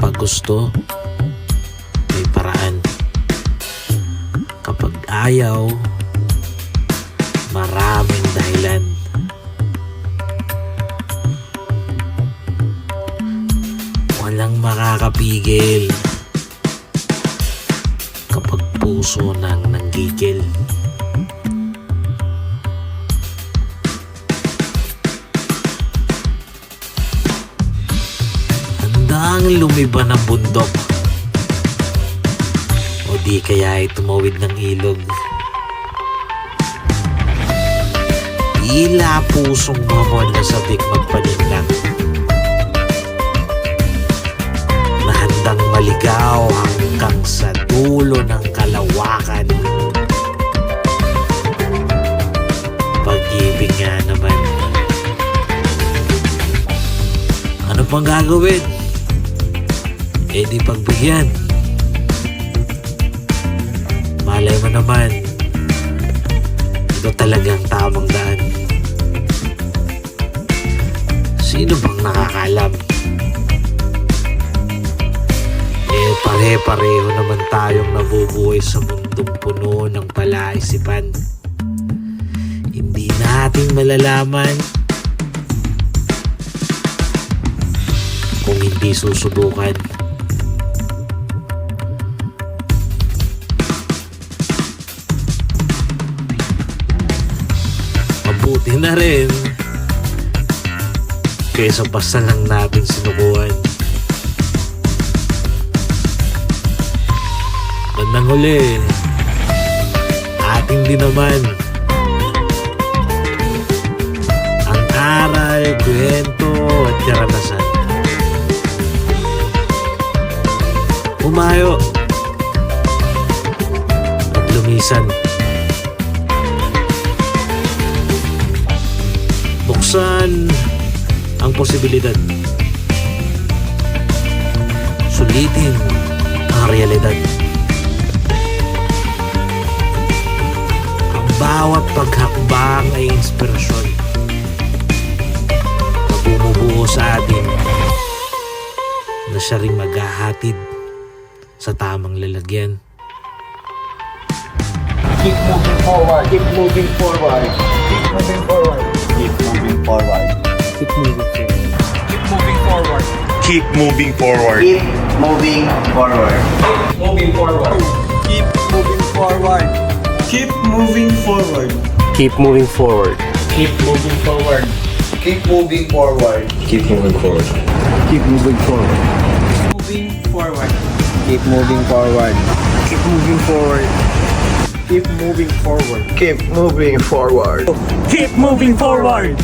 Kapag gusto, may paraan. Kapag ayaw, maraming dahilan. Walang makakapigil kapag puso nang nanggigil. Handang lumiba ng bundok o di kaya ay tumawid ng ilog. Tila pusong mamon na sabik magpaninlang, na handang maligaw hanggang sa dulo ng kalawakan. Pag-ibig nga naman. Ano pang gagawin? Eh di pagbigyan. Malay mo naman, ito talagang tamang daan. Sino bang nakakalam? Eh pare-pareho naman tayong nabubuhay sa mundong puno ng palaisipan. Hindi natin malalaman kung hindi susubukan. Mabuti na rin kaysa basta lang natin sinukuhan. Bandang huli, ating din naman ang aral, kwento at karanasan. Humayo at lumisan. Buksan ang posibilidad. Sulitin ang realidad. Ang bawat paghakbang ay inspirasyon na bumubuo sa atin na siya ring maghahatid sa tamang lalagyan. Keep moving forward. Keep moving forward. Keep moving forward. Keep moving forward. Keep moving forward. Keep moving forward. Keep moving forward. Moving forward. Keep moving forward. Keep moving forward. Keep moving forward. Keep moving forward. Keep moving forward. Keep moving forward. Keep moving forward. Moving forward. Keep moving forward. Keep moving forward. Keep moving forward. Keep moving forward. Keep moving forward.